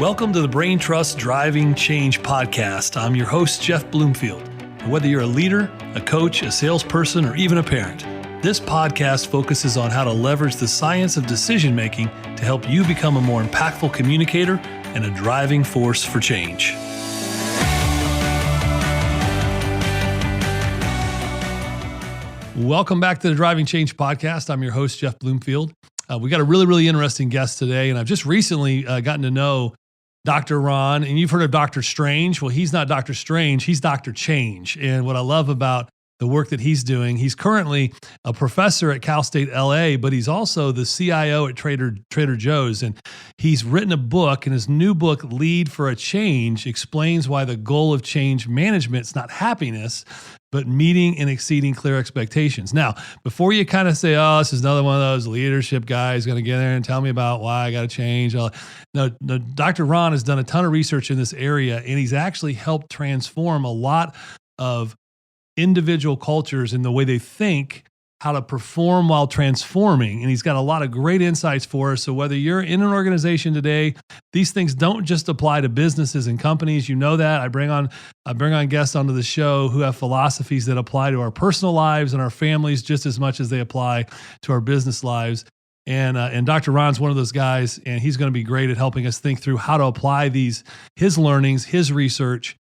Welcome to the Brain Trust Driving Change podcast. I'm your host, Jeff Bloomfield. And whether you're a leader, a coach, a salesperson, or even a parent, this podcast focuses on how to leverage the science of decision making to help you become a more impactful communicator and a driving force for change. Welcome back to the Driving Change podcast. I'm your host, Jeff Bloomfield. We got a really interesting guest today, and I've just recently gotten to know Dr. Ron, and you've heard of Dr. Strange. Well, he's not Dr. Strange, he's Dr. Change. And what I love about the work that he's doing, he's currently a professor at Cal State LA, but he's also the CIO at Trader Joe's. And he's written a book, and his new book, Lead for a Change, explains why the goal of change management is not happiness, but meeting and exceeding clear expectations. Now, before you kind of say, oh, this is another one of those leadership guys going to get there and tell me about why I got to change. No, Dr. Ron has done a ton of research in this area, and he's actually helped transform a lot of individual cultures in the way they think, how to perform while transforming. And he's got a lot of great insights for us. So whether you're in an organization today, these things don't just apply to businesses and companies. You know that. I bring on guests onto the show who have philosophies that apply to our personal lives and our families just as much as they apply to our business lives. And Dr. Ron's one of those guys, and he's going to be great at helping us think through how to apply his learnings, his research,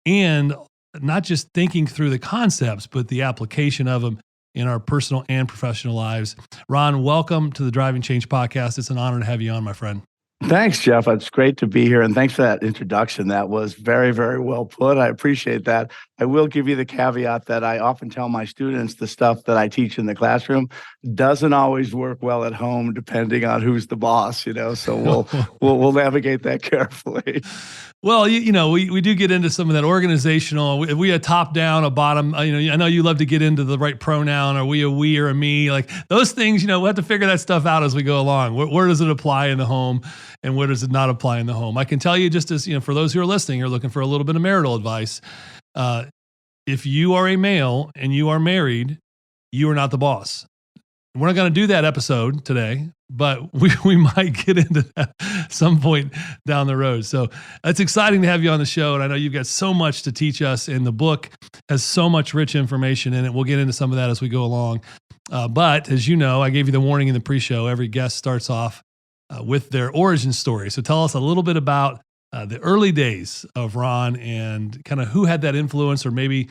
and not just thinking through the concepts, but the application of them in our personal and professional lives. Ron, welcome to the Driving Change podcast. It's an honor to have you on, my friend. Thanks, Jeff. It's great to be here. And thanks for that introduction. That was very, very well put. I appreciate that. I will give you the caveat that I often tell my students the stuff that I teach in the classroom doesn't always work well at home, depending on who's the boss, so we'll navigate that carefully. Well, we do get into some of that organizational. We a top down, a bottom. I know you love to get into the right pronoun. Are we a we or a me? Like those things, we'll have to figure that stuff out as we go along. Where does it apply in the home, and where does it not apply in the home? I can tell you, just as for those who are listening, you're looking for a little bit of marital advice. If you are a male and you are married, you are not the boss. We're not going to do that episode today, but we might get into that some point down the road. So it's exciting to have you on the show. And I know you've got so much to teach us, and the book has so much rich information in it. We'll get into some of that as we go along. But as you know, I gave you the warning in the pre-show. Every guest starts off with their origin story. So tell us a little bit about the early days of Ron and kind of who had that influence, or maybe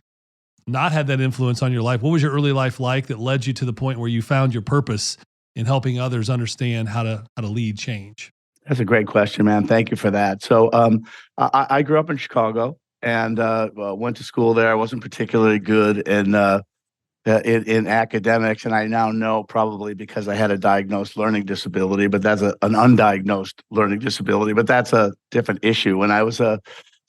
not had that influence on your life. What was your early life like that led you to the point where you found your purpose in helping others understand how to lead change? That's a great question, man. Thank you for that. So I grew up in Chicago and went to school there. I wasn't particularly good in academics, and I now know probably because I had a diagnosed learning disability, but that's an undiagnosed learning disability, but that's a different issue. When I was a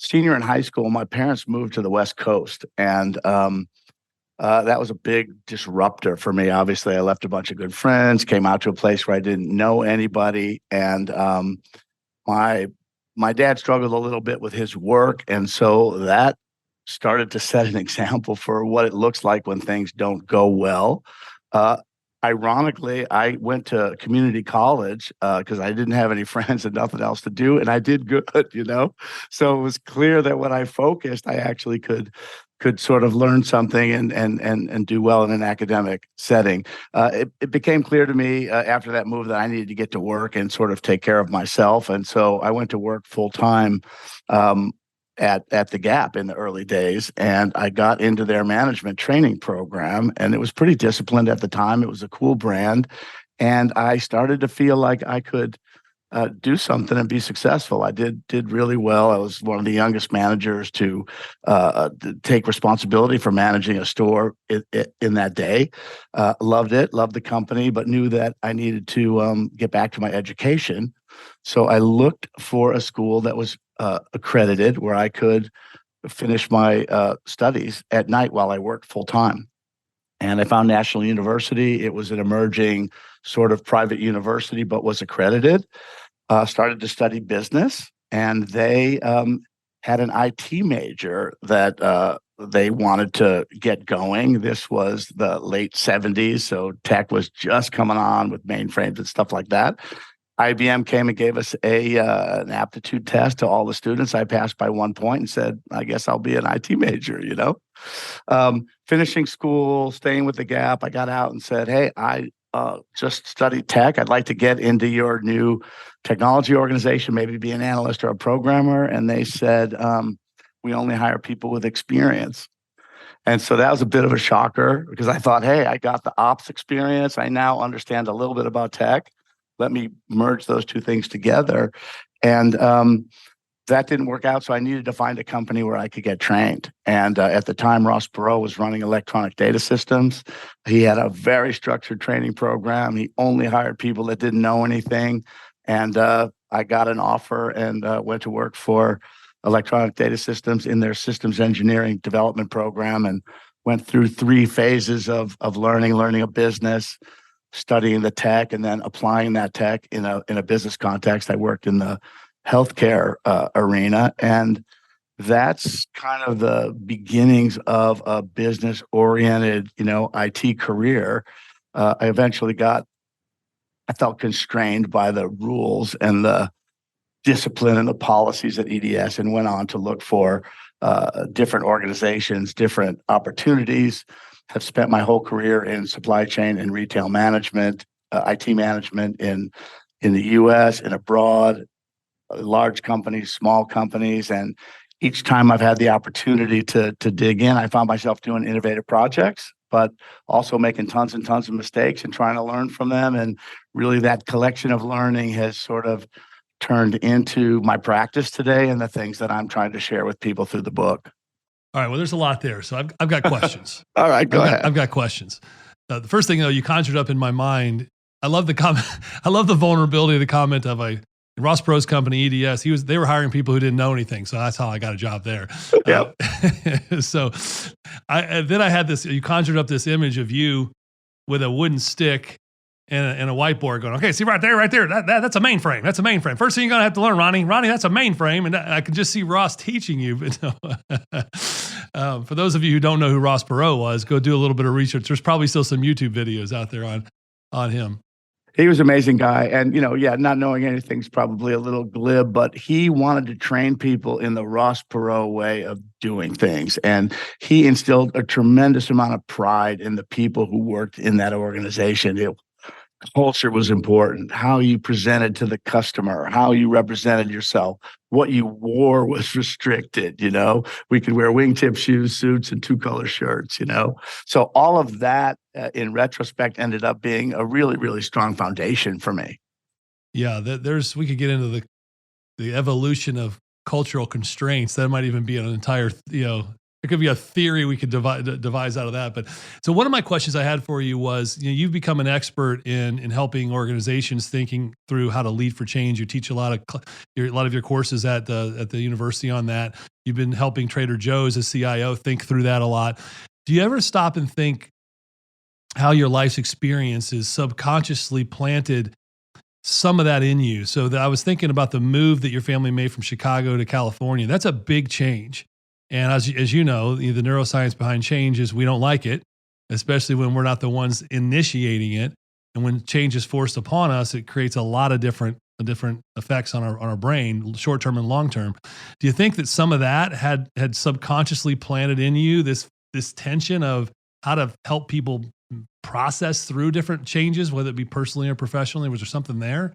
senior in high school, my parents moved to the West Coast, and that was a big disruptor for me. Obviously, I left a bunch of good friends, came out to a place where I didn't know anybody, and my dad struggled a little bit with his work, and so that started to set an example for what it looks like when things don't go well. Ironically, I went to community college because I didn't have any friends and nothing else to do, and I did good, So it was clear that when I focused, I actually could sort of learn something and do well in an academic setting. It became clear to me after that move that I needed to get to work and sort of take care of myself, and so I went to work full time at the Gap in the early days, and I got into their management training program, and it was pretty disciplined at the time. It was a cool brand, and I started to feel like I could do something and be successful. I did really well. I was one of the youngest managers to take responsibility for managing a store in that day. Loved it, loved the company, but knew that I needed to get back to my education. So I looked for a school that was accredited where I could finish my studies at night while I worked full time. And I found National University. It was an emerging sort of private university, but was accredited. Started to study business, and they had an IT major that they wanted to get going. This was the late 70s, so tech was just coming on with mainframes and stuff like that. IBM came and gave us an aptitude test to all the students. I passed by 1 point and said, I guess I'll be an IT major, finishing school, staying with the Gap. I got out and said, hey, I just studied tech. I'd like to get into your new technology organization, maybe be an analyst or a programmer. And they said, we only hire people with experience. And so that was a bit of a shocker because I thought, hey, I got the ops experience. I now understand a little bit about tech. Let me merge those two things together. And that didn't work out. So I needed to find a company where I could get trained. And at the time, Ross Perot was running electronic data systems. He had a very structured training program. He only hired people that didn't know anything. And I got an offer and went to work for electronic data systems in their systems engineering development program, and went through 3 phases of learning a business, studying the tech, and then applying that tech in a business context. I worked in the healthcare arena, and that's kind of the beginnings of a business-oriented, IT career. I felt constrained by the rules and the discipline and the policies at EDS, and went on to look for different organizations, different opportunities. Have spent my whole career in supply chain and retail management, IT management in the US and abroad, large companies, small companies. And each time I've had the opportunity to dig in, I found myself doing innovative projects, but also making tons and tons of mistakes and trying to learn from them. And really that collection of learning has sort of turned into my practice today and the things that I'm trying to share with people through the book. All right. Well, there's a lot there. So I've got questions. All right, go ahead. I've got questions. The first thing, though, you conjured up in my mind, I love the comment. I love the vulnerability of the comment of Ross Perot's company, EDS. They were hiring people who didn't know anything. So that's how I got a job there. Yep. So then I had this, you conjured up this image of you with a wooden stick and a whiteboard going, okay, see right there, that's a mainframe. That's a mainframe. First thing you're going to have to learn, Ronnie, that's a mainframe. And I could just see Ross teaching you. But for those of you who don't know who Ross Perot was, go do a little bit of research. There's probably still some YouTube videos out there on him. He was an amazing guy. And, not knowing anything's probably a little glib, but he wanted to train people in the Ross Perot way of doing things. And he instilled a tremendous amount of pride in the people who worked in that organization. Culture was important. How you presented to the customer, how you represented yourself, what you wore was restricted. We could wear wingtip shoes, suits, and 2-color shirts. So all of that, in retrospect, ended up being a really, really strong foundation for me. Yeah, we could get into the evolution of cultural constraints. That might even be an entire, it could be a theory we could devise out of that. But so one of my questions I had for you was, you've become an expert in helping organizations thinking through how to lead for change. You teach a lot of your courses at the university on that. You've been helping Trader Joe's as CIO think through that a lot. Do you ever stop and think how your life's experiences subconsciously planted some of that in you? So that I was thinking about the move that your family made from Chicago to California. That's a big change. And as you know, the neuroscience behind change is we don't like it, especially when we're not the ones initiating it. And when change is forced upon us, it creates a lot of different effects on our brain, short-term and long-term. Do you think that some of that had subconsciously planted in you this tension of how to help people process through different changes, whether it be personally or professionally? Was there something there?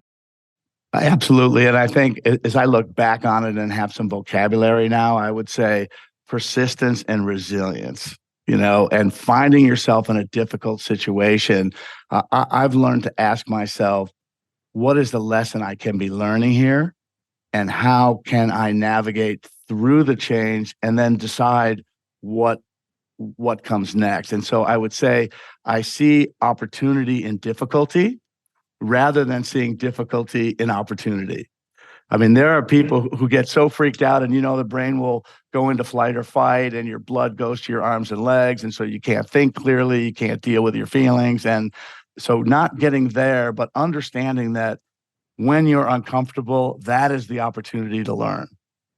Absolutely. And I think as I look back on it and have some vocabulary now, I would say persistence and resilience, and finding yourself in a difficult situation. I've learned to ask myself, what is the lesson I can be learning here? And how can I navigate through the change and then decide what comes next? And so I would say I see opportunity in difficulty rather than seeing difficulty in opportunity. I mean, there are people who get so freaked out and, the brain will go into flight or fight and your blood goes to your arms and legs. And so you can't think clearly, you can't deal with your feelings. And so not getting there, but understanding that when you're uncomfortable, that is the opportunity to learn.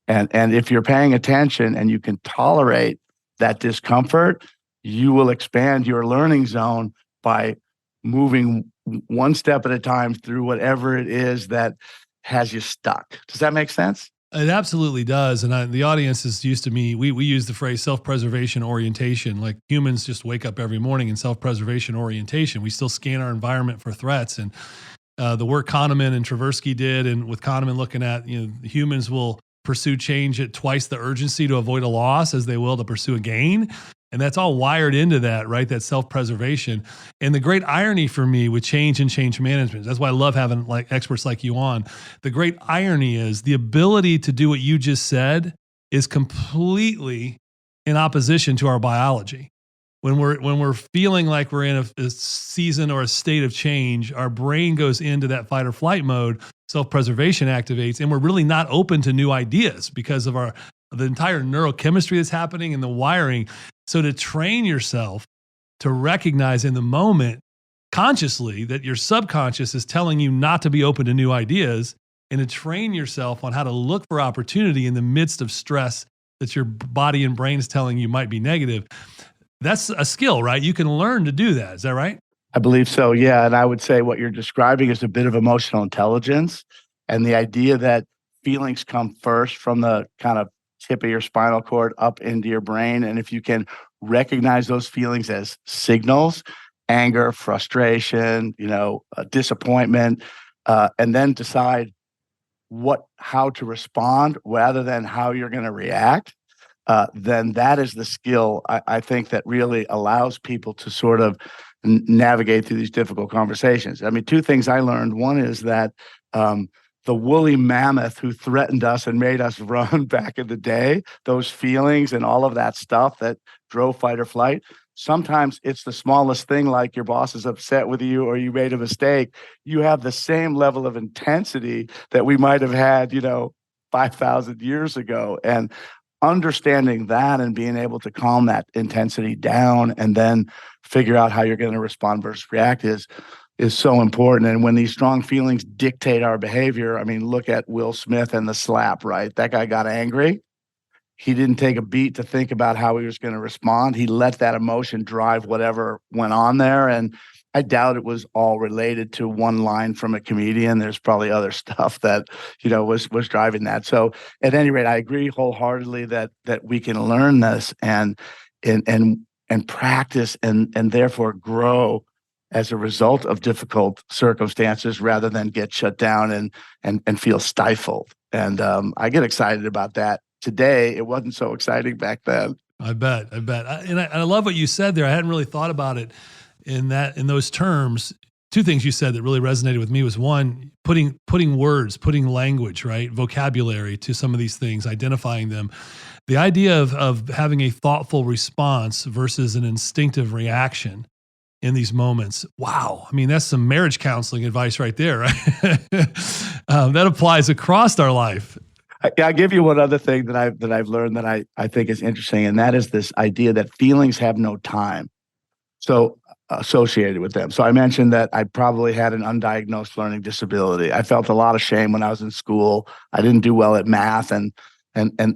And if you're paying attention and you can tolerate that discomfort, you will expand your learning zone by moving one step at a time through whatever it is that has you stuck. Does that make sense? It absolutely does. And the audience is used to me. We use the phrase self-preservation orientation. Like humans just wake up every morning in self-preservation orientation. We still scan our environment for threats. And the work Kahneman and Tversky did, and with Kahneman looking at, humans will pursue change at twice the urgency to avoid a loss as they will to pursue a gain. And that's all wired into that, right? That self-preservation. And the great irony for me with change and change management, that's why I love having like experts like you on. The great irony is the ability to do what you just said is completely in opposition to our biology. When we're feeling like we're in a season or a state of change, our brain goes into that fight or flight mode, self-preservation activates, and we're really not open to new ideas because of the entire neurochemistry that's happening and the wiring. So to train yourself to recognize in the moment consciously that your subconscious is telling you not to be open to new ideas, and to train yourself on how to look for opportunity in the midst of stress that your body and brain is telling you might be negative. That's a skill, right? You can learn to do that. Is that right? I believe so. Yeah. And I would say what you're describing is a bit of emotional intelligence, and the idea that feelings come first from the kind of tip of your spinal cord up into your brain. And if you can recognize those feelings as signals, anger, frustration, disappointment, and then decide how to respond rather than how you're going to react, then that is the skill I think that really allows people to sort of navigate through these difficult conversations. I mean, two things I learned. One is that the woolly mammoth who threatened us and made us run back in the day, those feelings and all of that stuff that drove fight or flight, sometimes it's the smallest thing, like your boss is upset with you or you made a mistake. You have the same level of intensity that we might have had, 5,000 years ago. And understanding that and being able to calm that intensity down and then figure out how you're going to respond versus react is so important. And when these strong feelings dictate our behavior, I mean, look at Will Smith and the slap, right? That guy got angry. He didn't take a beat to think about how he was going to respond. He let that emotion drive whatever went on there. And I doubt it was all related to one line from a comedian. There's probably other stuff that, was driving that. So at any rate, I agree wholeheartedly that we can learn this and practice and therefore grow as a result of difficult circumstances rather than get shut down and feel stifled. And I get excited about that. Today, it wasn't so exciting back then. I bet. I love what you said there. I hadn't really thought about it in those terms. Two things you said that really resonated with me was, one, putting words, putting language, right? Vocabulary to some of these things, identifying them. The idea of having a thoughtful response versus an instinctive reaction in these moments. Wow. I mean, that's some marriage counseling advice right there, right? That applies across our life. I'll give you one other thing that I've learned that I think is interesting, and that is this idea that feelings have no time associated with them. So I mentioned that I probably had an undiagnosed learning disability. I felt a lot of shame when I was in school. I didn't do well at math and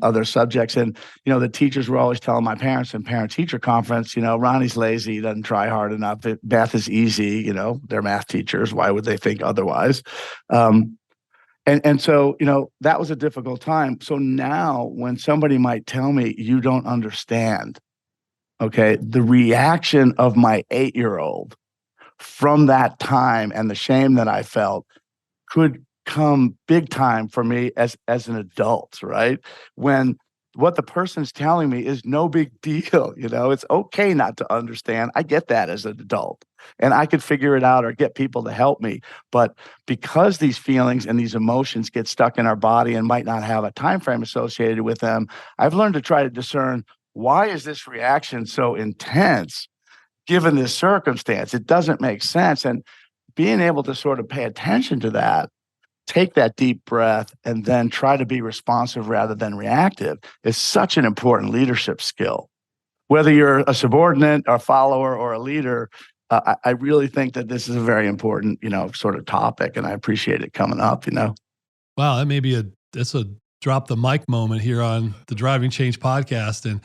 other subjects. And, the teachers were always telling my parents in parent-teacher conference, Ronnie's lazy, he doesn't try hard enough. Math is easy, they're math teachers. Why would they think otherwise? And so, that was a difficult time. So now when somebody might tell me, you don't understand, okay, the reaction of my 8-year-old from that time and the shame that I felt could come big time for me as an adult, right? When what the person's telling me is no big deal, it's okay not to understand. I get that as an adult. And I could figure it out or get people to help me. But because these feelings and these emotions get stuck in our body and might not have a time frame associated with them, I've learned to try to discern, why is this reaction so intense given this circumstance? It doesn't make sense. And being able to sort of pay attention to that, take that deep breath, and then try to be responsive rather than reactive is such an important leadership skill. Whether you're a subordinate, a follower, or a leader, I really think that this is a very important, sort of topic, and I appreciate it coming up, Wow, that may be that's a drop the mic moment here on the Driving Change podcast. And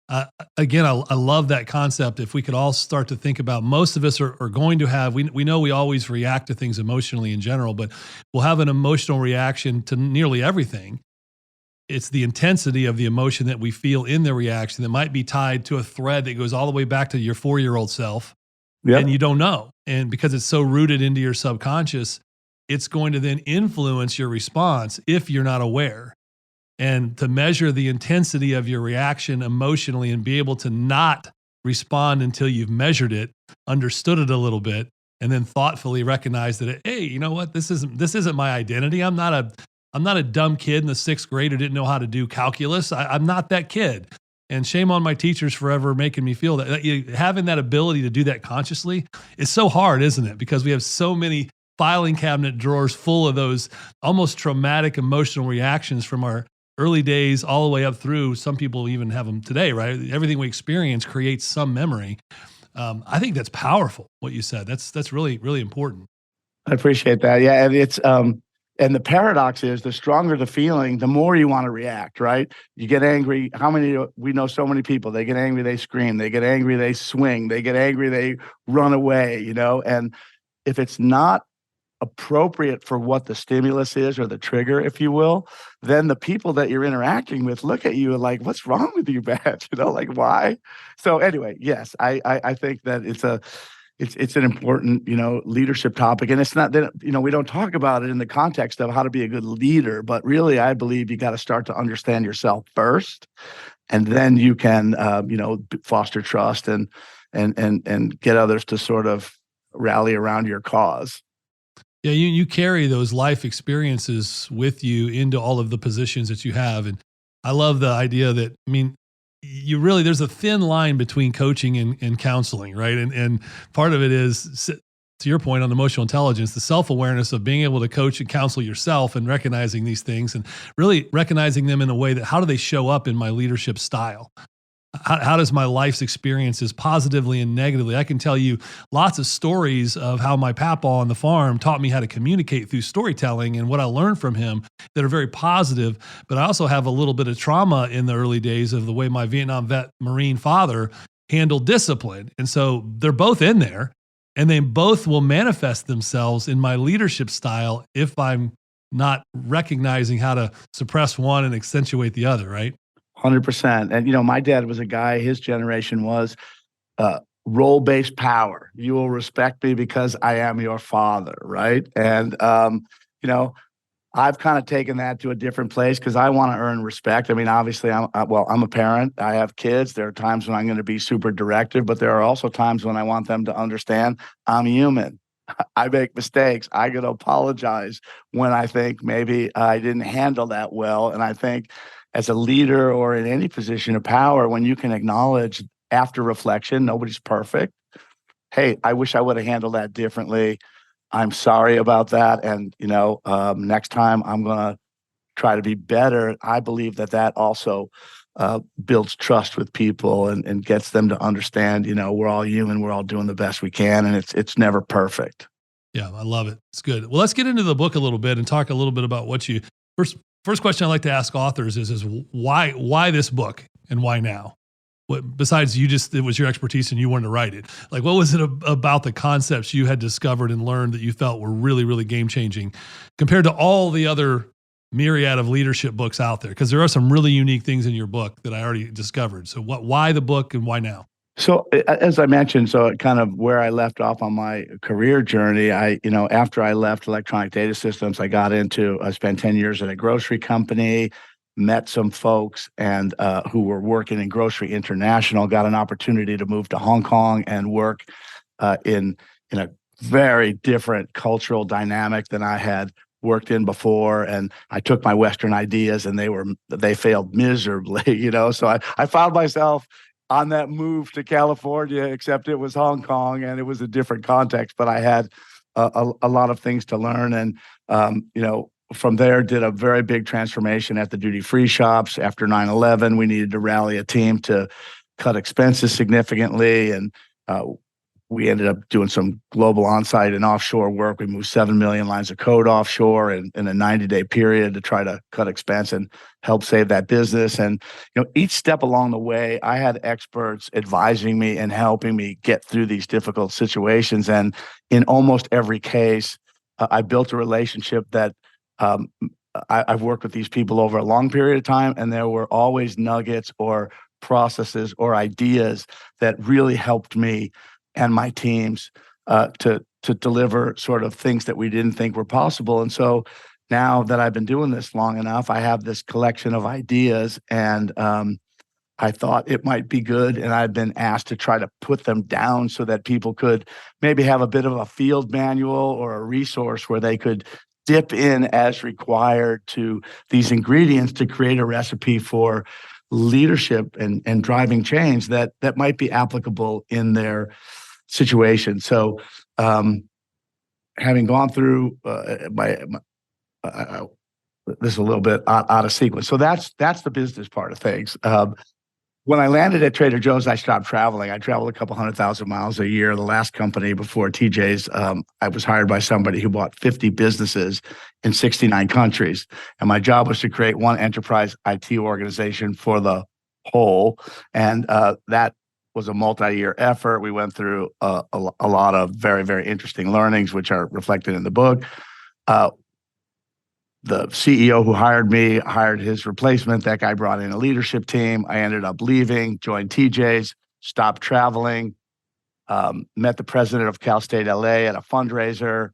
Uh, Again, I love that concept. If we could all start to think about, most of us are going to have, we know we always react to things emotionally in general, but we'll have an emotional reaction to nearly everything. It's the intensity of the emotion that we feel in the reaction that might be tied to a thread that goes all the way back to your 4-year-old self, and Yep. you don't know. And because it's so rooted into your subconscious, it's going to then influence your response if you're not aware. And to measure the intensity of your reaction emotionally and be able to not respond until you've measured it, understood it a little bit, and then thoughtfully recognize that, hey, you know what, this isn't my identity. I'm not a dumb kid in the 6th grade who didn't know how to do calculus. I'm not that kid. And shame on my teachers for ever making me feel that. Having that ability to do that consciously is so hard, isn't it? Because we have so many filing cabinet drawers full of those almost traumatic emotional reactions from our early days all the way up through. Some people even have them today, right? Everything we experience creates some memory. I think that's powerful, what you said. That's really, really important. I appreciate that. Yeah, and it's and the paradox is the stronger the feeling, the more you want to react, right? You get angry. How many we know so many people, they get angry, they scream, they get angry, they swing, they get angry, they run away, and if it's not appropriate for what the stimulus is or the trigger, if you will, then the people that you're interacting with look at you and like, what's wrong with you, Bat? Like why? So anyway, yes, I think that it's an important, leadership topic. And it's not that, we don't talk about it in the context of how to be a good leader, but really I believe you got to start to understand yourself first. And then you can, foster trust and get others to sort of rally around your cause. Yeah, you carry those life experiences with you into all of the positions that you have. And I love the idea that, I mean, you really, there's a thin line between coaching and counseling, right? And part of it is, to your point on emotional intelligence, the self-awareness of being able to coach and counsel yourself and recognizing these things and really recognizing them in a way that, how do they show up in my leadership style? How does my life's experiences positively and negatively? I can tell you lots of stories of how my papa on the farm taught me how to communicate through storytelling and what I learned from him that are very positive. But I also have a little bit of trauma in the early days of the way my Vietnam vet Marine father handled discipline. And so they're both in there, and they both will manifest themselves in my leadership style if I'm not recognizing how to suppress one and accentuate the other, right? 100%. And, my dad was a guy, his generation was role-based power. You will respect me because I am your father, right? And, I've kind of taken that to a different place because I want to earn respect. I mean, obviously, I'm a parent. I have kids. There are times when I'm going to be super directive, but there are also times when I want them to understand I'm human. I make mistakes. I got to apologize when I think maybe I didn't handle that well. And I think as a leader or in any position of power, when you can acknowledge after reflection, nobody's perfect. Hey, I wish I would have handled that differently. I'm sorry about that. And, next time I'm going to try to be better. I believe that also builds trust with people and gets them to understand, we're all human. We're all doing the best we can. And it's never perfect. Yeah, I love it. It's good. Well, let's get into the book a little bit and talk a little bit about what you first question I like to ask authors is why this book and why now? What, besides it was your expertise and you wanted to write it. Like, what was it about the concepts you had discovered and learned that you felt were really, really game changing compared to all the other myriad of leadership books out there? Because there are some really unique things in your book that I already discovered. So why the book and why now? So as I mentioned, so kind of where I left off on my career journey, after I left electronic data systems, I spent 10 years at a grocery company, met some folks and who were working in Grocery International, got an opportunity to move to Hong Kong and work in a very different cultural dynamic than I had worked in before. And I took my Western ideas and they failed miserably, So I found myself on that move to California, except it was Hong Kong and it was a different context, but I had a lot of things to learn. And, from there, did a very big transformation at the duty-free shops. After 9/11, we needed to rally a team to cut expenses significantly. And we ended up doing some global on-site and offshore work. We moved 7 million lines of code offshore in a 90-day period to try to cut expense and help save that business. And each step along the way, I had experts advising me and helping me get through these difficult situations. And in almost every case, I built a relationship that I've worked with these people over a long period of time, and there were always nuggets or processes or ideas that really helped me and my teams to deliver sort of things that we didn't think were possible. And so now that I've been doing this long enough, I have this collection of ideas, and I thought it might be good. And I've been asked to try to put them down so that people could maybe have a bit of a field manual or a resource where they could dip in as required to these ingredients to create a recipe for leadership and driving change that might be applicable in their situation. So, having gone through this is a little bit out of sequence. So that's the business part of things. When I landed at Trader Joe's, I stopped traveling. I traveled a couple 100,000 miles a year. The last company before TJ's, I was hired by somebody who bought 50 businesses in 69 countries. And my job was to create one enterprise IT organization for the whole. And that was a multi-year effort. We went through a lot of very, very interesting learnings, which are reflected in the book. The CEO who hired me hired his replacement. That guy brought in a leadership team. I ended up leaving, joined TJ's, stopped traveling, met the president of Cal State LA at a fundraiser,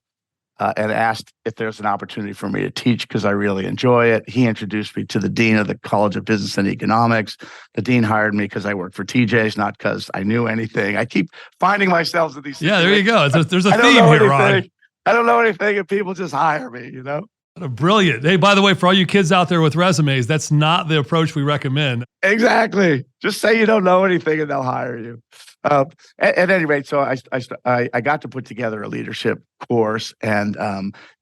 and asked if there's an opportunity for me to teach because I really enjoy it. He introduced me to the dean of the College of Business and Economics. The dean hired me because I worked for TJ's, not because I knew anything. I keep finding myself in these situations. Yeah, there you go. There's a theme here, anything. Ron. I don't know anything, and people just hire me, Brilliant. Hey, by the way, for all you kids out there with resumes, that's not the approach we recommend. Exactly. Just say you don't know anything and they'll hire you. At any rate, so I got to put together a leadership course, and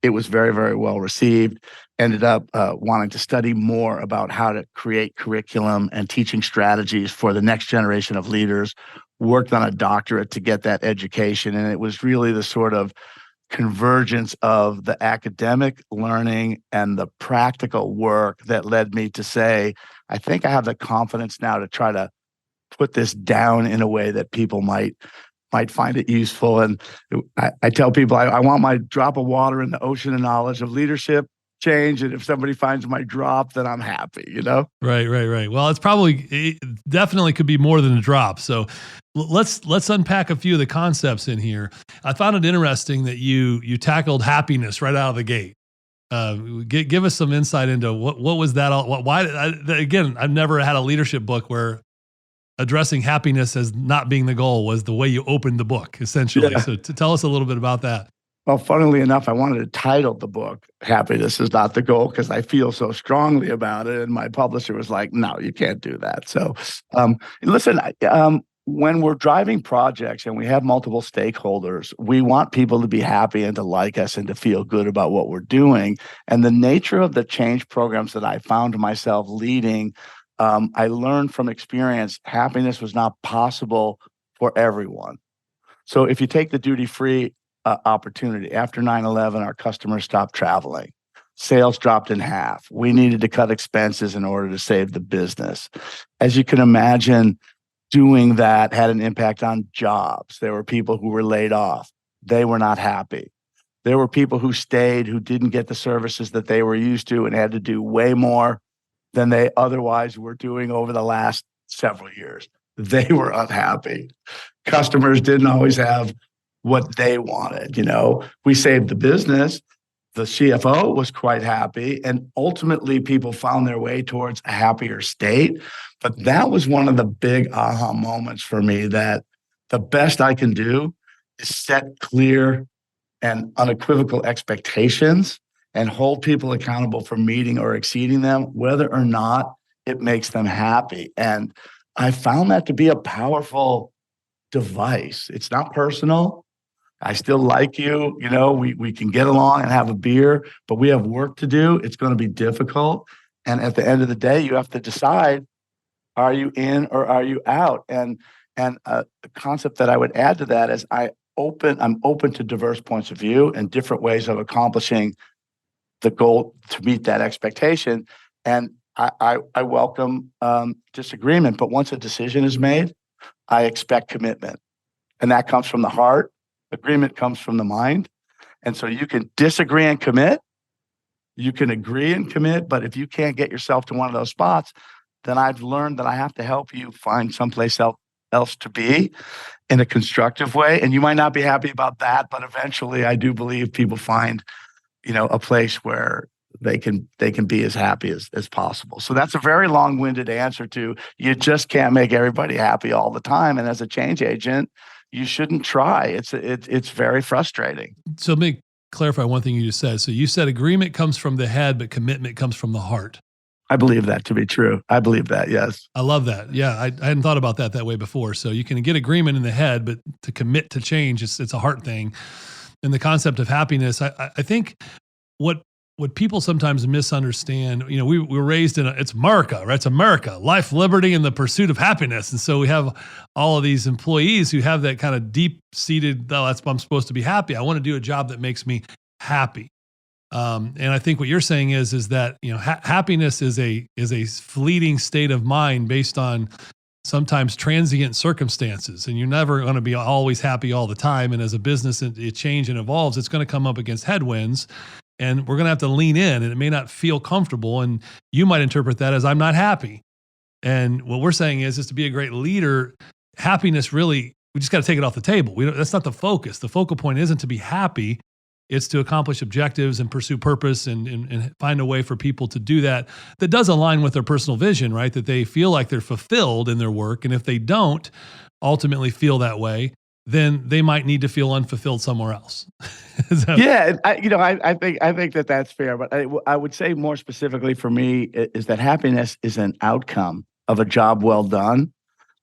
it was very, very well received. Ended up wanting to study more about how to create curriculum and teaching strategies for the next generation of leaders. Worked on a doctorate to get that education, and it was really the sort of convergence of the academic learning and the practical work that led me to say, I think I have the confidence now to try to put this down in a way that people might find it useful. And I tell people I want my drop of water in the ocean of knowledge of leadership change. And if somebody finds my drop, then I'm happy, Right. Well, it definitely could be more than a drop. So let's unpack a few of the concepts in here. I found it interesting that you tackled happiness right out of the gate. Give us some insight into what was that all? Why? Again, I've never had a leadership book where addressing happiness as not being the goal was the way you opened the book, essentially. Yeah. So to tell us a little bit about that. Well, funnily enough, I wanted to title the book "Happiness is Not the Goal" because I feel so strongly about it. And my publisher was like, no, you can't do that. So listen, when we're driving projects and we have multiple stakeholders, we want people to be happy and to like us and to feel good about what we're doing. And the nature of the change programs that I found myself leading, I learned from experience, happiness was not possible for everyone. So if you take the duty-free opportunity, after 9/11, our customers stopped traveling. Sales dropped in half. We needed to cut expenses in order to save the business. As you can imagine, doing that had an impact on jobs. There were people who were laid off. They were not happy. There were people who stayed who didn't get the services that they were used to and had to do way more than they otherwise were doing over the last several years. They were unhappy. Customers didn't always have what they wanted. We saved the business. The CFO was quite happy, and ultimately people found their way towards a happier state. But that was one of the big aha moments for me, that the best I can do is set clear and unequivocal expectations and hold people accountable for meeting or exceeding them, whether or not it makes them happy. And I found that to be a powerful device. It's not personal. I still like you, we can get along and have a beer, but we have work to do. It's going to be difficult. And at the end of the day, you have to decide, are you in or are you out? And And the concept that I would add to that is I'm open to diverse points of view and different ways of accomplishing the goal to meet that expectation. And I welcome disagreement, but once a decision is made, I expect commitment. And that comes from the heart. Agreement comes from the mind. And so you can disagree and commit. You can agree and commit. But if you can't get yourself to one of those spots, then I've learned that I have to help you find someplace else to be in a constructive way. And you might not be happy about that, but eventually I do believe people find, a place where they can be as happy as possible. So that's a very long-winded answer to, you just can't make everybody happy all the time. And as a change agent, you shouldn't try. It's very frustrating. So let me clarify one thing you just said. So you said agreement comes from the head, but commitment comes from the heart. I believe that to be true. I believe that, yes. I love that. Yeah, I hadn't thought about that way before. So you can get agreement in the head, but to commit to change, it's a heart thing. And the concept of happiness, I think what people sometimes misunderstand, we were raised in it's America, right? It's America, life, liberty, and the pursuit of happiness. And so we have all of these employees who have that kind of deep-seated, I'm supposed to be happy. I want to do a job that makes me happy. And I think what you're saying is that, happiness is a fleeting state of mind based on sometimes transient circumstances, and you're never going to be always happy all the time. And as a business, it changes and evolves. It's going to come up against headwinds, and we're going to have to lean in, and it may not feel comfortable. And you might interpret that as I'm not happy. And what we're saying is to be a great leader, happiness really, we just got to take it off the table. That's not the focus. The focal point isn't to be happy. It's to accomplish objectives and pursue purpose and find a way for people to do that does align with their personal vision, right? That they feel like they're fulfilled in their work. And if they don't ultimately feel that way, then they might need to feel unfulfilled somewhere else. Yeah, I think that's fair. But I would say more specifically for me is that happiness is an outcome of a job well done.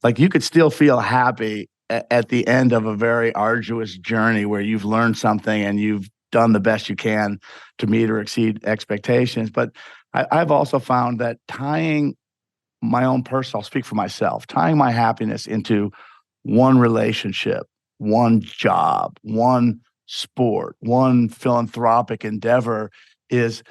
Like, you could still feel happy at the end of a very arduous journey where you've learned something and you've done the best you can to meet or exceed expectations. But I've also found that tying my own I'll speak for myself, tying my happiness into one relationship, one job, one sport, one philanthropic endeavor is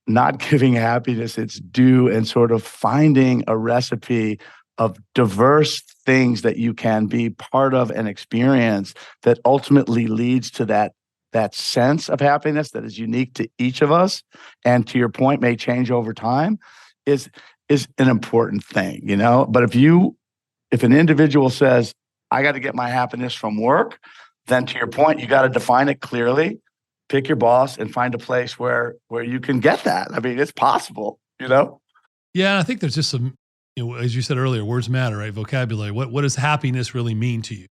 not giving happiness its due, and sort of finding a recipe of diverse things that you can be part of and experience that ultimately leads to that sense of happiness that is unique to each of us, and to your point, may change over time, is an important thing, But if an individual says, I got to get my happiness from work, then to your point, you got to define it clearly, pick your boss, and find a place where you can get that. I mean, it's possible, Yeah, I think there's just some, as you said earlier, words matter, right? Vocabulary. What does happiness really mean to you?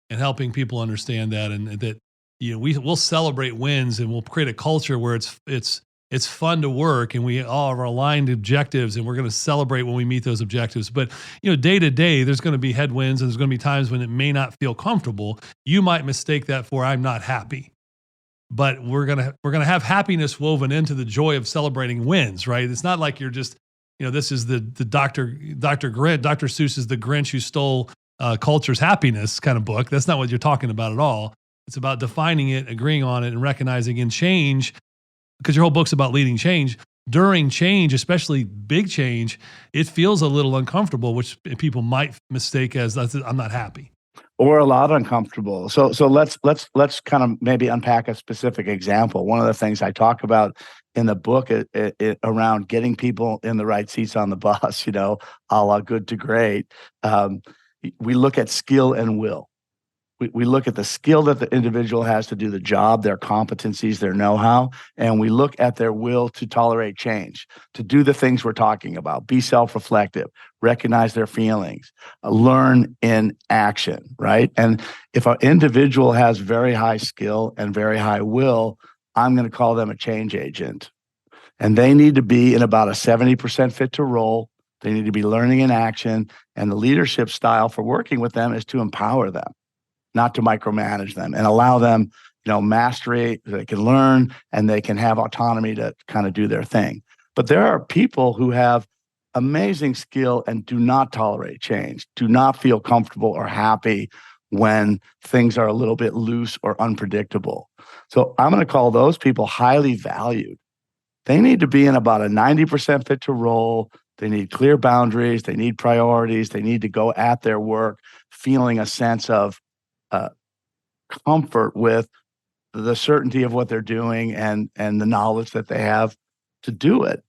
And helping people understand that, and that, we'll celebrate wins, and we'll create a culture where it's fun to work, and we all have our aligned objectives, and we're going to celebrate when we meet those objectives. But, day to day, there's going to be headwinds, and there's going to be times when it may not feel comfortable. You might mistake that for I'm not happy. But we're going to have happiness woven into the joy of celebrating wins, right? It's not like you're just, this is the Dr. Seuss is the Grinch who stole culture's happiness kind of book. That's not what you're talking about at all. It's about defining it, agreeing on it, and recognizing in change, because your whole book's about leading change. During change, especially big change, it feels a little uncomfortable, which people might mistake as I'm not happy. Or a lot uncomfortable. So let's kind of maybe unpack a specific example. One of the things I talk about in the book around getting people in the right seats on the bus, a la Good to Great, we look at skill and will. We look at the skill that the individual has to do the job, their competencies, their know-how, and we look at their will to tolerate change, to do the things we're talking about, be self-reflective, recognize their feelings, learn in action, right? And if an individual has very high skill and very high will, I'm going to call them a change agent. And they need to be in about a 70% fit to role. They need to be learning in action, and the leadership style for working with them is to empower them, not to micromanage them, and allow them, mastery. They can learn and they can have autonomy to kind of do their thing. But there are people who have amazing skill and do not tolerate change, do not feel comfortable or happy when things are a little bit loose or unpredictable. So I'm going to call those people highly valued. They need to be in about a 90% fit to role. They need clear boundaries. They need priorities. They need to go at their work feeling a sense of uh, comfort with the certainty of what they're doing and the knowledge that they have to do it.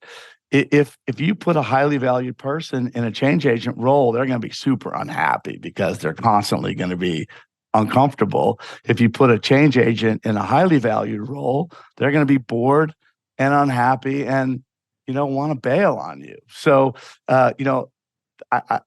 If you put a highly valued person in a change agent role, they're going to be super unhappy because they're constantly going to be uncomfortable. If you put a change agent in a highly valued role, they're going to be bored and unhappy and want to bail on you. So I,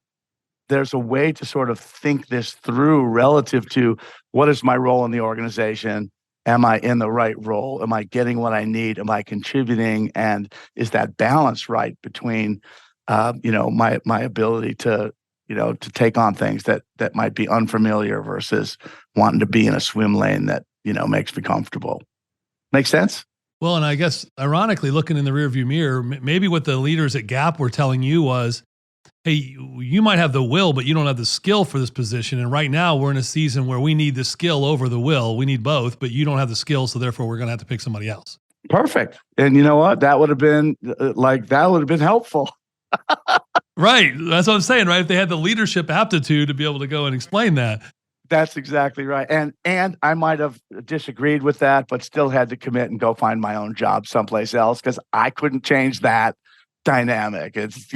there's a way to sort of think this through relative to what is my role in the organization. Am I in the right role? Am I getting what I need? Am I contributing? And is that balance right between, my ability to, to take on things that might be unfamiliar versus wanting to be in a swim lane that, makes me comfortable. Make sense? Well, and I guess ironically, looking in the rearview mirror, maybe what the leaders at Gap were telling you was, hey, you might have the will, but you don't have the skill for this position. And right now we're in a season where we need the skill over the will. We need both, but you don't have the skill. So therefore we're going to have to pick somebody else. Perfect. And you know what? That would have been helpful. Right. That's what I'm saying, right? If they had the leadership aptitude to be able to go and explain that. That's exactly right. And I might have disagreed with that, but still had to commit and go find my own job someplace else because I couldn't change that dynamic. It's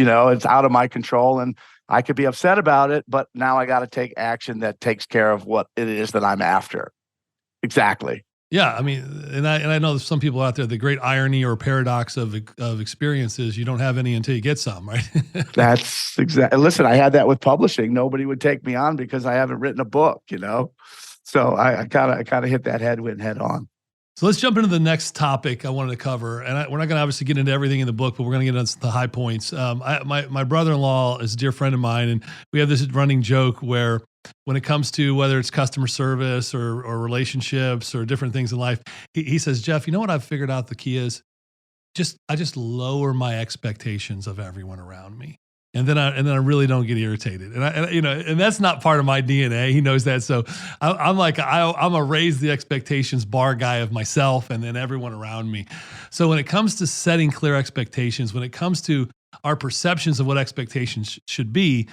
out of my control, and I could be upset about it, but now I got to take action that takes care of what it is that I'm after. Exactly. Yeah, I mean, and I know there's some people out there. The great irony or paradox of experience is you don't have any until you get some, right? That's exactly. Listen, I had that with publishing. Nobody would take me on because I haven't written a book. So I kind of hit that headwind head on. So let's jump into the next topic I wanted to cover. And we're not going to obviously get into everything in the book, but we're going to get into the high points. My brother-in-law is a dear friend of mine, and we have this running joke where when it comes to whether it's customer service or relationships or different things in life, he says, Jeff, you know what I've figured out the key is? I just lower my expectations of everyone around me. And then I really don't get irritated, and that's not part of my DNA. He knows that, so I'm a raise the expectations bar guy of myself, and then everyone around me. So when it comes to setting clear expectations, when it comes to our perceptions of what expectations should be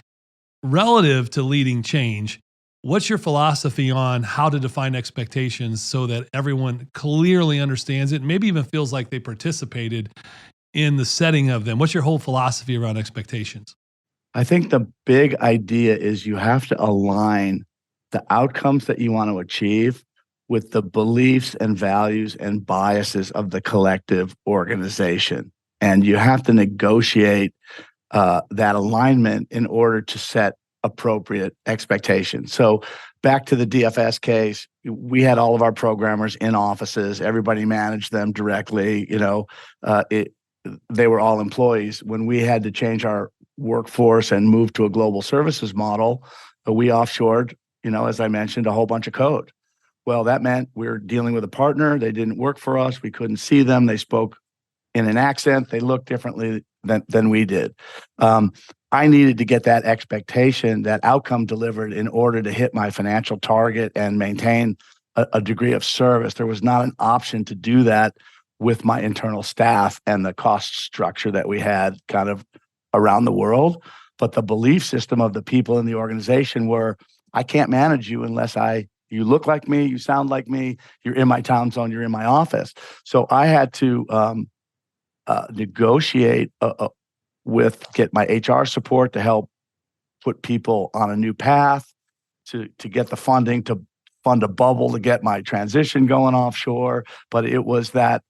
relative to leading change, what's your philosophy on how to define expectations so that everyone clearly understands it, and maybe even feels like they participated in the setting of them? What's your whole philosophy around expectations? I think the big idea is you have to align the outcomes that you want to achieve with the beliefs and values and biases of the collective organization. And you have to negotiate that alignment in order to set appropriate expectations. So back to the DFS case, we had all of our programmers in offices. Everybody managed them directly. They were all employees. When we had to change our workforce and move to a global services model, we offshored, as I mentioned, a whole bunch of code. Well, that meant we were dealing with a partner. They didn't work for us. We couldn't see them. They spoke in an accent. They looked differently than we did. I needed to get that expectation, that outcome delivered in order to hit my financial target and maintain a degree of service. There was not an option to do that with my internal staff and the cost structure that we had kind of around the world. But the belief system of the people in the organization were, I can't manage you unless you look like me, you sound like me, you're in my time zone, you're in my office. So I had to negotiate get my HR support to help put people on a new path, to get the funding to fund a bubble to get my transition going offshore. But it was that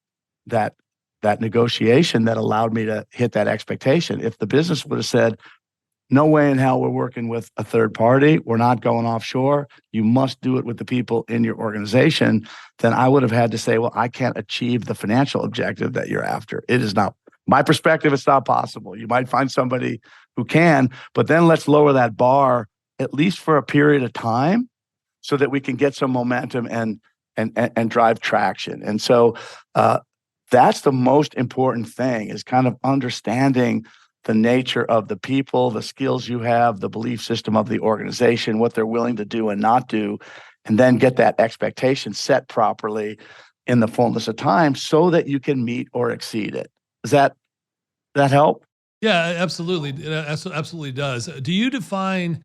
negotiation that allowed me to hit that expectation. If the business would have said, no way in hell we're working with a third party, we're not going offshore, you must do it with the people in your organization, then I would have had to say, well, I can't achieve the financial objective that you're after. It is not, my perspective, it's not possible. You might find somebody who can, but then let's lower that bar at least for a period of time so that we can get some momentum and drive traction. And so that's the most important thing, is kind of understanding the nature of the people, the skills you have, the belief system of the organization, what they're willing to do and not do, and then get that expectation set properly in the fullness of time so that you can meet or exceed it. Does that help? Yeah, absolutely. It absolutely does. Do you define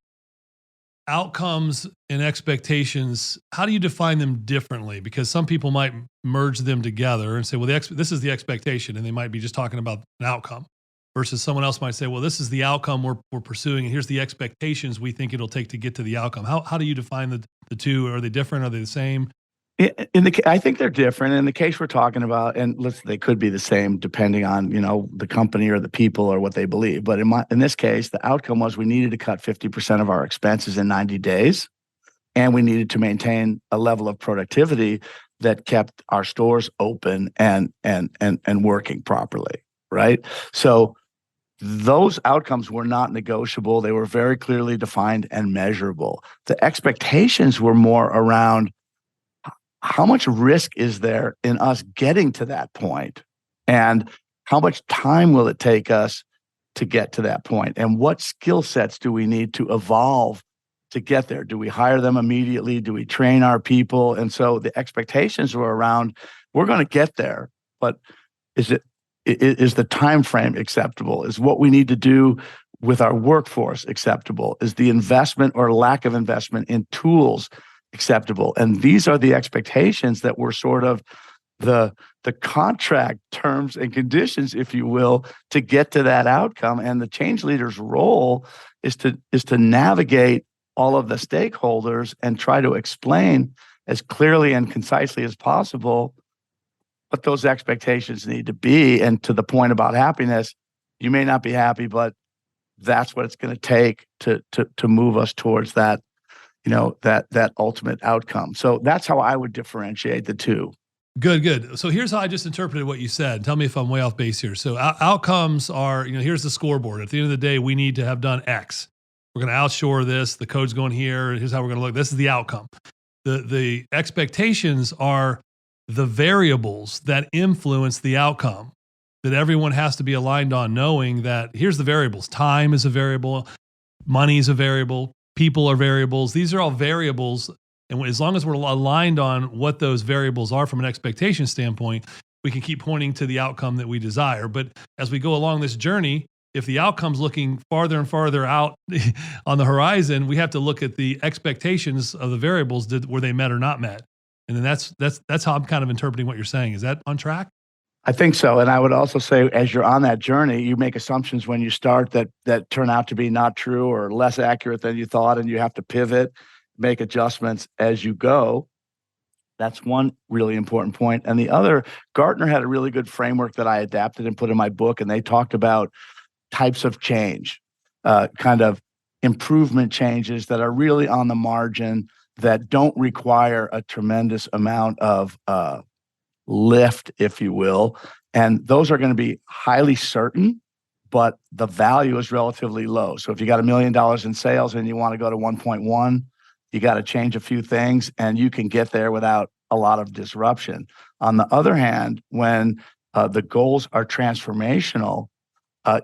outcomes and expectations? How do you define them differently? Because some people might merge them together and say, well, this is the expectation, and they might be just talking about an outcome, versus someone else might say, well, this is the outcome we're pursuing, and here's the expectations we think it'll take to get to the outcome. How do you define the two? Are they different? Are they the same? I think they're different. In the case we're talking about, and listen, they could be the same depending on the company or the people or what they believe. But in this case, the outcome was we needed to cut 50% of our expenses in 90 days, and we needed to maintain a level of productivity that kept our stores open and working properly. Right. So those outcomes were not negotiable. They were very clearly defined and measurable. The expectations were more around how much risk is there in us getting to that point? And how much time will it take us to get to that point? And what skill sets do we need to evolve to get there? Do we hire them immediately? Do we train our people? And so the expectations were around, we're going to get there, but is the time frame acceptable? Is what we need to do with our workforce acceptable? Is the investment or lack of investment in tools acceptable? And these are the expectations that were sort of the contract terms and conditions, if you will, to get to that outcome. And the change leader's role is to navigate all of the stakeholders and try to explain as clearly and concisely as possible what those expectations need to be. And to the point about happiness, you may not be happy, but that's what it's going to take to move us towards that that ultimate outcome. So that's how I would differentiate the two. Good. So here's how I just interpreted what you said. Tell me if I'm way off base here. So outcomes are, here's the scoreboard. At the end of the day, we need to have done X. We're going to outshore this. The code's going here. Here's how we're going to look. This is the outcome. The expectations are the variables that influence the outcome that everyone has to be aligned on, knowing that here's the variables. Time is a variable. Money is a variable. People are variables. These are all variables. And as long as we're aligned on what those variables are from an expectation standpoint, we can keep pointing to the outcome that we desire. But as we go along this journey, if the outcome's looking farther and farther out on the horizon, we have to look at the expectations of the variables. Were they met or not met? And then that's how I'm kind of interpreting what you're saying. Is that on track? I think so. And I would also say, as you're on that journey, you make assumptions when you start that turn out to be not true or less accurate than you thought, and you have to pivot, make adjustments as you go. That's one really important point. And the other, Gartner had a really good framework that I adapted and put in my book, and they talked about types of change, kind of improvement changes that are really on the margin, that don't require a tremendous amount of lift, if you will. And those are going to be highly certain, but the value is relatively low. So if you got $1 million in sales and you want to go to 1.1, you got to change a few things, and you can get there without a lot of disruption. On the other hand, when the goals are transformational,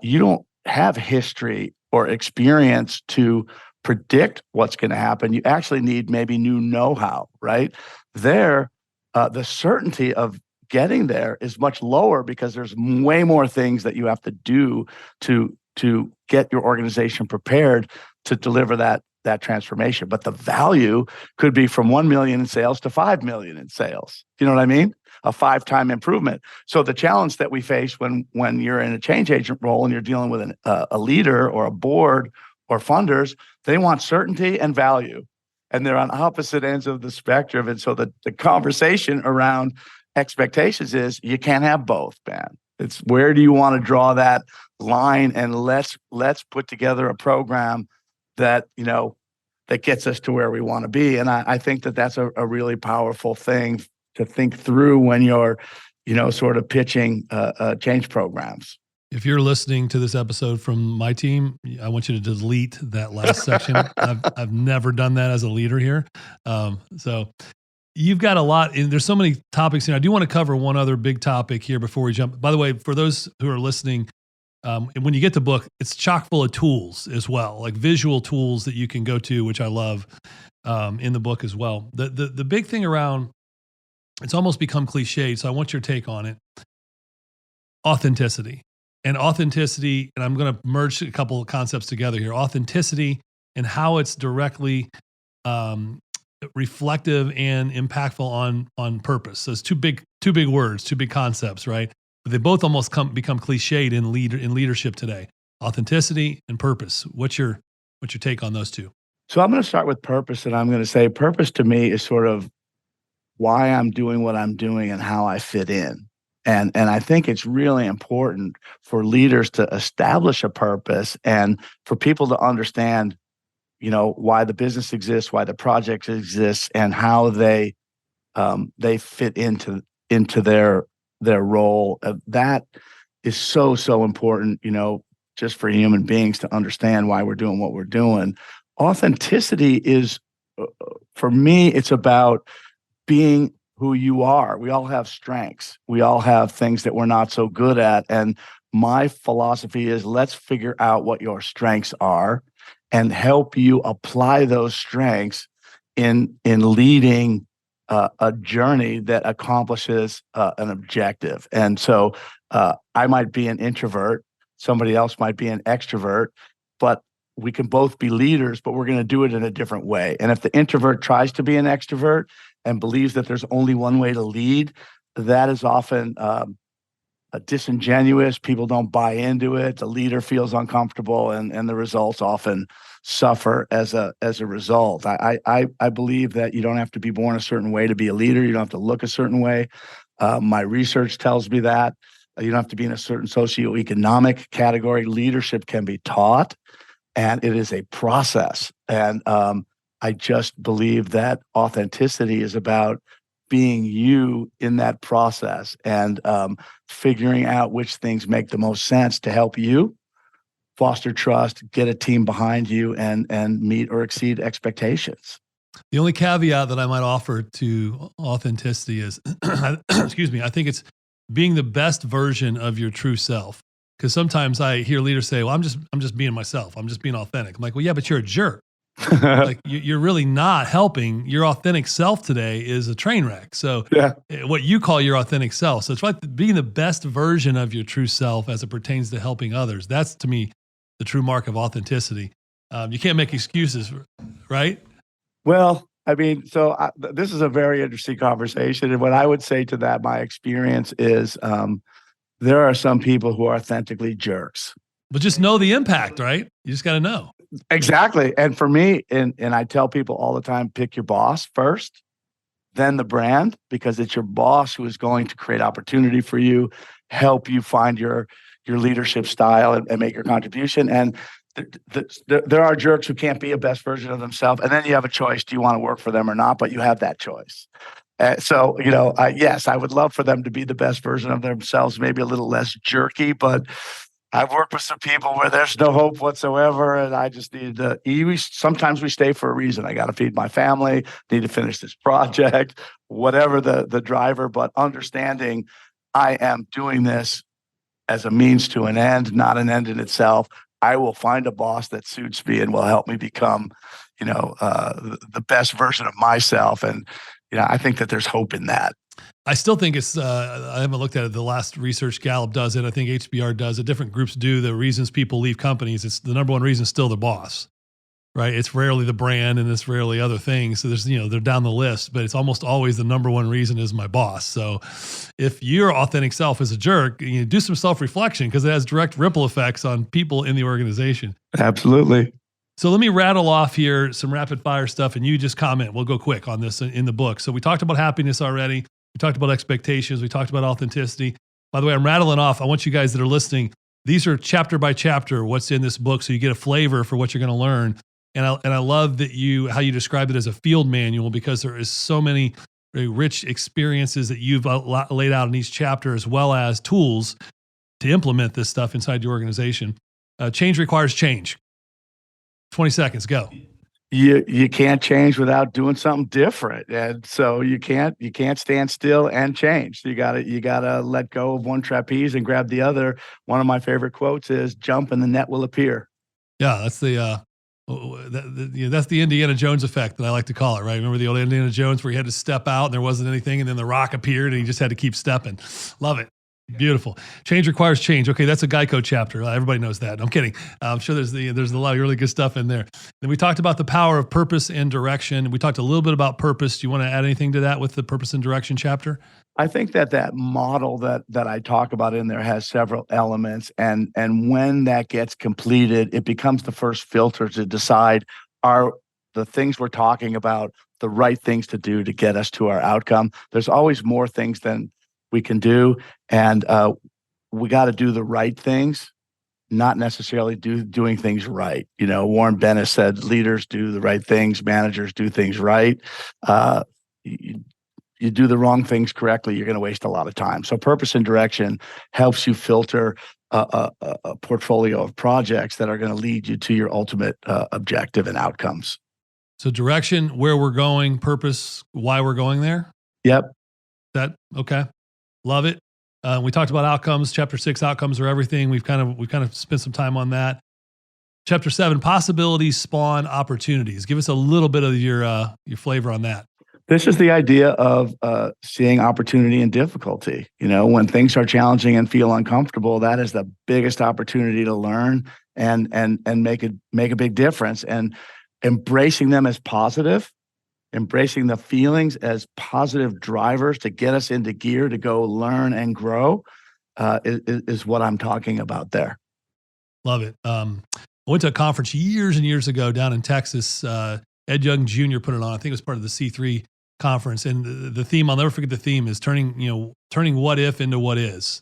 you don't have history or experience to predict what's going to happen. You actually need maybe new know-how, right? The certainty of getting there is much lower because there's way more things that you have to do to get your organization prepared to deliver that transformation. But the value could be from 1 million in sales to 5 million in sales. You know what I mean? A 5-time improvement. So the challenge that we face when you're in a change agent role and you're dealing with a leader or a board or funders, they want certainty and value. And they're on opposite ends of the spectrum. And so the conversation around expectations is you can't have both, man. It's where do you want to draw that line, and let's put together a program that that gets us to where we want to be. And I think that's a really powerful thing to think through when you're sort of pitching change programs. If you're listening to this episode from my team, I want you to delete that last section. I've never done that as a leader here. So you've got a lot, and there's so many topics here. I do want to cover one other big topic here before we jump. By the way, for those who are listening, And when you get the book, it's chock full of tools as well, like visual tools that you can go to, which I love in the book as well. The big thing around, it's almost become cliched, so I want your take on it. Authenticity. And I'm going to merge a couple of concepts together here. Authenticity and how it's directly reflective and impactful on purpose. So it's two big words, two big concepts, right? But they both almost become cliched in leadership today. Authenticity and purpose. What's your take on those two? So I'm going to start with purpose, and I'm going to say purpose to me is sort of why I'm doing what I'm doing and how I fit in. And I think it's really important for leaders to establish a purpose and for people to understand, why the business exists, why the project exists, and how they fit into their role. That is so important, just for human beings to understand why we're doing what we're doing. Authenticity is, for me, it's about being who you are. We all have strengths. We all have things that we're not so good at. And my philosophy is, let's figure out what your strengths are and help you apply those strengths in leading a journey that accomplishes an objective. And so I might be an introvert, somebody else might be an extrovert, but we can both be leaders, but we're going to do it in a different way. And if the introvert tries to be an extrovert and believes that there's only one way to lead, that is often disingenuous. People don't buy into it. The leader feels uncomfortable, and the results often suffer as a result. I believe that you don't have to be born a certain way to be a leader. You don't have to look a certain way. My research tells me that. You don't have to be in a certain socioeconomic category. Leadership can be taught, and it is a process. And I just believe that authenticity is about being you in that process and figuring out which things make the most sense to help you foster trust, get a team behind you, and meet or exceed expectations. The only caveat that I might offer to authenticity is, excuse me, I think it's being the best version of your true self. Because sometimes I hear leaders say, "Well, I'm just being myself. I'm just being authentic." I'm like, "Well, yeah, but you're a jerk. Like you're really not helping. Your authentic self today is a train wreck." So Yeah. what you call your authentic self. So it's right, being the best version of your true self as it pertains to helping others. That's, to me, the true mark of authenticity. You can't make excuses, right? Well, I mean, so this is a very interesting conversation. And what I would say to that, my experience is there are some people who are authentically jerks. But just know the impact, right? You just got to know. Exactly. And for me, and I tell people all the time, pick your boss first, then the brand, because it's your boss who is going to create opportunity for you, help you find your leadership style and make your contribution. And there are jerks who can't be a best version of themselves. And then you have a choice. Do you want to work for them or not? But you have that choice. So, yes, I would love for them to be the best version of themselves, maybe a little less jerky, but I've worked with some people where there's no hope whatsoever, and I just need to. Sometimes we stay for a reason. I got to feed my family, need to finish this project, whatever the driver. But understanding, I am doing this as a means to an end, not an end in itself. I will find a boss that suits me and will help me become, the best version of myself. And I think that there's hope in that. I still think it's, I haven't looked at it. The last research, Gallup does it. I think HBR does it. Different groups do. The reasons people leave companies, it's the number one reason is still the boss, right? It's rarely the brand and it's rarely other things. So there's, they're down the list, but it's almost always the number one reason is my boss. So if your authentic self is a jerk, do some self-reflection because it has direct ripple effects on people in the organization. Absolutely. So let me rattle off here some rapid fire stuff and you just comment. We'll go quick on this in the book. So we talked about happiness already. We talked about expectations. We talked about authenticity. By the way, I'm rattling off. I want you guys that are listening, these are chapter by chapter, what's in this book. So you get a flavor for what you're going to learn. And I love that how you described it as a field manual because there is so many rich experiences that you've laid out in each chapter, as well as tools to implement this stuff inside your organization. Change requires change. 20 seconds, go. you can't change without doing something different, and so you can't stand still and change. So you gotta let go of one trapeze and grab the other. One of my favorite quotes is, "Jump and the net will appear." Yeah, that's that's the Indiana Jones effect that I like to call it, right? Remember the old Indiana Jones where he had to step out and there wasn't anything, and then the rock appeared and he just had to keep stepping. Love it. Beautiful. Change requires change. Okay, that's a Geico chapter. Everybody knows that. I'm kidding. I'm sure there's a lot of really good stuff in there. Then we talked about the power of purpose and direction. We talked a little bit about purpose. Do you want to add anything to that with the purpose and direction chapter? I think that model that I talk about in there has several elements, and when that gets completed, it becomes the first filter to decide, are the things we're talking about the right things to do to get us to our outcome? There's always more things than we can do, and we got to do the right things, not necessarily doing things right. Warren Bennett said, "Leaders do the right things, managers do things right." You, you do the wrong things correctly, you're going to waste a lot of time. So purpose and direction helps you filter a portfolio of projects that are going to lead you to your ultimate objective and outcomes. So direction, where we're going; purpose, why we're going there. Yep. That okay? Love it. We talked about outcomes. Chapter 6, outcomes are everything. We've kind of spent some time on that. Chapter 7, possibilities spawn opportunities. Give us a little bit of your flavor on that. This is the idea of seeing opportunity in difficulty. When things are challenging and feel uncomfortable, that is the biggest opportunity to learn and make a big difference. And embracing them as positive, embracing the feelings as positive drivers to get us into gear to go learn and grow is what I'm talking about there. Love it. I went to a conference years and years ago down in Texas. Ed Young Jr. put it on. I think it was part of the C3 conference. And the theme, I'll never forget the theme, is turning what if into what is.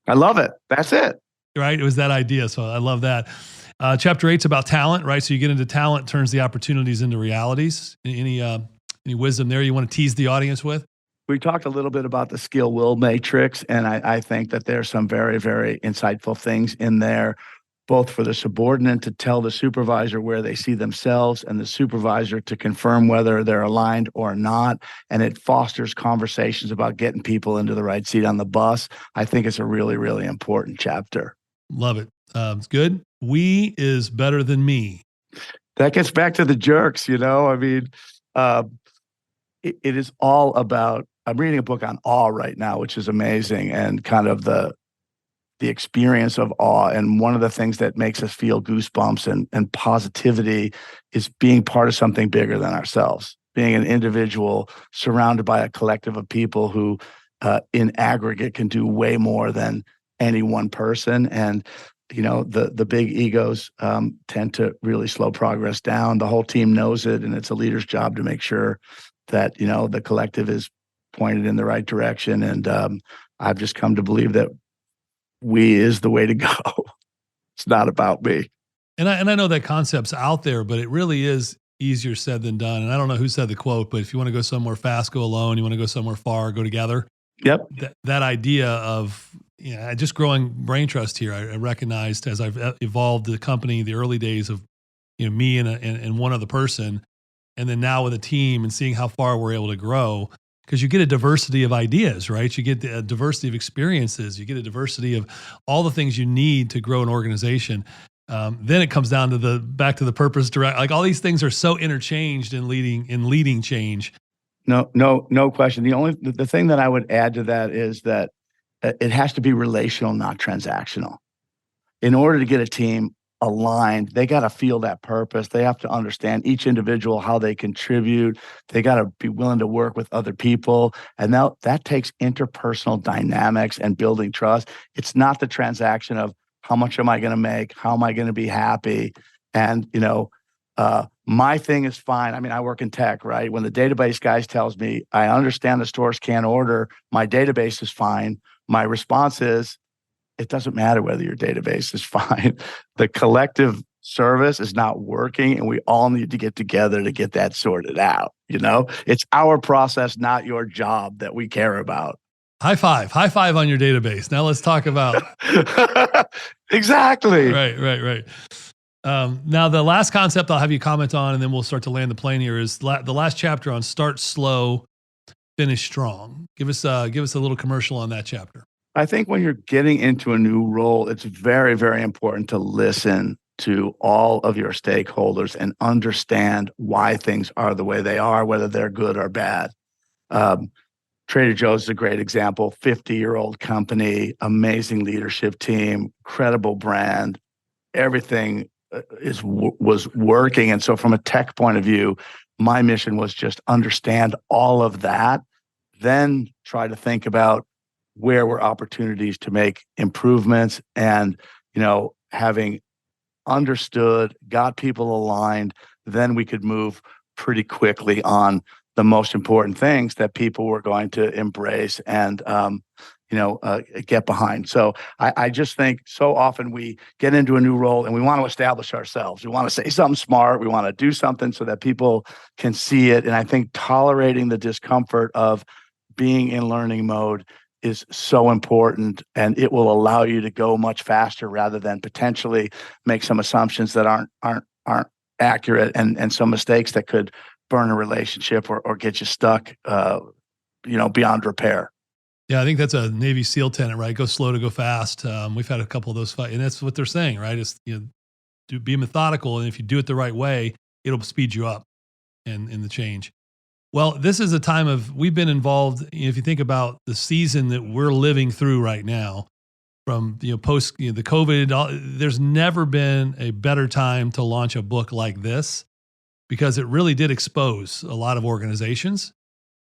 I love it. That's it. Right? It was that idea. So I love that. Chapter 8's about talent, right? So you get into talent, turns the opportunities into realities. Any wisdom there you want to tease the audience with? We talked a little bit about the skill will matrix, and I think that there's some very, very insightful things in there, both for the subordinate to tell the supervisor where they see themselves and the supervisor to confirm whether they're aligned or not. And it fosters conversations about getting people into the right seat on the bus. I think it's a really, really important chapter. Love it. It's good. We is better than me. That gets back to the jerks, I mean, it is all about, I'm reading a book on awe right now, which is amazing, and kind of the experience of awe. And one of the things that makes us feel goosebumps and positivity is being part of something bigger than ourselves, being an individual surrounded by a collective of people who in aggregate can do way more than any one person. And the big egos tend to really slow progress down. The whole team knows it, and it's a leader's job to make sure that the collective is pointed in the right direction. And I've just come to believe that we is the way to go. It's not about me. And I know that concept's out there, but it really is easier said than done. And I don't know who said the quote, but if you want to go somewhere fast, go alone. You want to go somewhere far, go together. Yep. That idea of just growing brain trust here. I recognized as I've evolved the company, the early days of me and one other person, and then now with a team and seeing how far we're able to grow. Because you get a diversity of ideas, right? You get a diversity of experiences. You get a diversity of all the things you need to grow an organization. Then it comes down to back to the purpose direct. Like all these things are so interchanged in leading change. No question. The thing that I would add to that is that it has to be relational, not transactional. In order to get a team aligned, they got to feel that purpose. They have to understand each individual, how they contribute. They got to be willing to work with other people. And now that takes interpersonal dynamics and building trust. It's not the transaction of how much am I going to make? How am I going to be happy? And, my thing is fine. I mean, I work in tech, right? When the database guys tells me, I understand the stores can't order, my database is fine. My response is, it doesn't matter whether your database is fine. The collective service is not working, and we all need to get together to get that sorted out. It's our process, not your job, that we care about. High five on your database. Now let's talk about exactly. Right. Now, the last concept I'll have you comment on, and then we'll start to land the plane here, is the last chapter on start slow, finish strong. Give us a little commercial on that chapter. I think when you're getting into a new role, it's very, very important to listen to all of your stakeholders and understand why things are the way they are, whether they're good or bad. Trader Joe's is a great example. 50-year-old company, amazing leadership team, credible brand. Everything was working. And so from a tech point of view, my mission was just understand all of that, then try to think about where were opportunities to make improvements, and, having understood, got people aligned, then we could move pretty quickly on the most important things that people were going to embrace and, get behind. So I just think so often we get into a new role and we want to establish ourselves. We want to say something smart. We want to do something so that people can see it. And I think tolerating the discomfort of being in learning mode is so important, and it will allow you to go much faster rather than potentially make some assumptions that aren't accurate, and some mistakes that could burn a relationship or get you stuck, beyond repair. Yeah, I think that's a Navy SEAL tenet, right? Go slow to go fast. We've had a couple of those fights, and that's what they're saying, right? Is be methodical, and if you do it the right way, it'll speed you up in the change. Well, this is a time we've been involved. If you think about the season that we're living through right now, from post the COVID, there's never been a better time to launch a book like this, because it really did expose a lot of organizations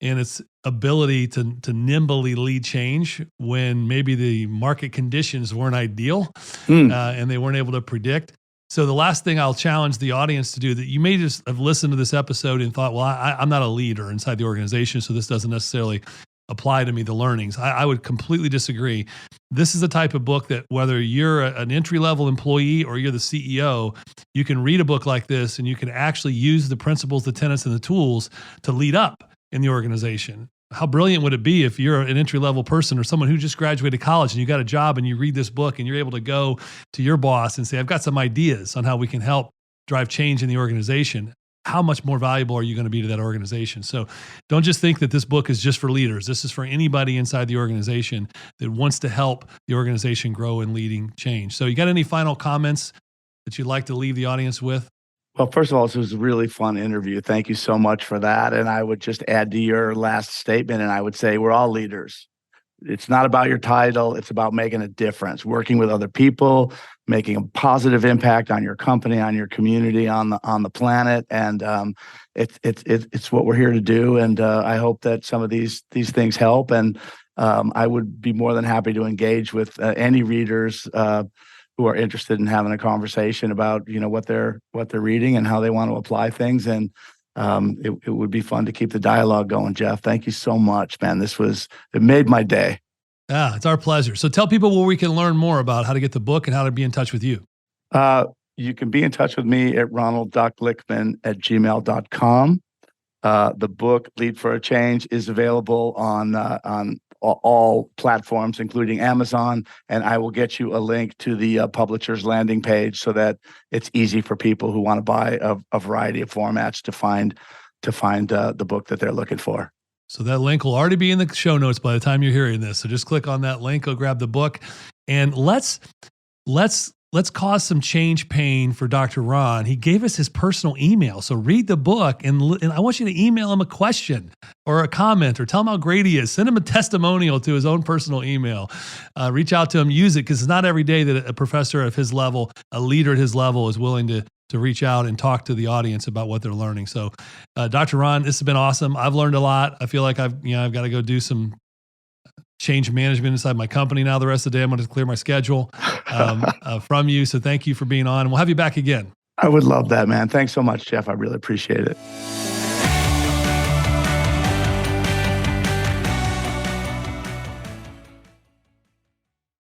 and its ability to nimbly lead change when maybe the market conditions weren't ideal and they weren't able to predict. So the last thing I'll challenge the audience to do, that you may just have listened to this episode and thought, well, I'm not a leader inside the organization, so this doesn't necessarily apply to me, the learnings. I would completely disagree. This is the type of book that whether you're an entry-level employee or you're the CEO, you can read a book like this and you can actually use the principles, the tenets, and the tools to lead up in the organization. How brilliant would it be if you're an entry-level person or someone who just graduated college and you got a job and you read this book and you're able to go to your boss and say, I've got some ideas on how we can help drive change in the organization. How much more valuable are you going to be to that organization? So don't just think that this book is just for leaders. This is for anybody inside the organization that wants to help the organization grow in leading change. So you got any final comments that you'd like to leave the audience with? Well, first of all, this was a really fun interview. Thank you so much for that. And I would just add to your last statement, and I would say we're all leaders. It's not about your title. It's about making a difference, working with other people, making a positive impact on your company, on your community, on the planet. And it's what we're here to do. And I hope that some of these things help. And I would be more than happy to engage with any readers who are interested in having a conversation about what they're reading and how they want to apply things. And it would be fun to keep the dialogue going, Jeff. Thank you so much, man. It made my day. Yeah, it's our pleasure. So tell people where we can learn more about how to get the book and how to be in touch with you. You can be in touch with me at ronald.glickman@gmail.com. The book, Lead for a Change, is available on all platforms, including Amazon, and I will get you a link to the publisher's landing page so that it's easy for people who want to buy a variety of formats to find the book that they're looking for. So that link will already be in the show notes by the time you're hearing this. So just click on that link, go grab the book, and let's cause some change pain for Dr. Ron. He gave us his personal email. So read the book, and I want you to email him a question or a comment or tell him how great he is. Send him a testimonial to his own personal email. Reach out to him, use it, because it's not every day that a professor of his level, a leader at his level, is willing to reach out and talk to the audience about what they're learning. So Dr. Ron, this has been awesome. I've learned a lot. I feel like I've got to go do some change management inside my company now. The rest of the day, I'm going to clear my schedule from you. So thank you for being on, and we'll have you back again. I would love that, man. Thanks so much, Jeff. I really appreciate it.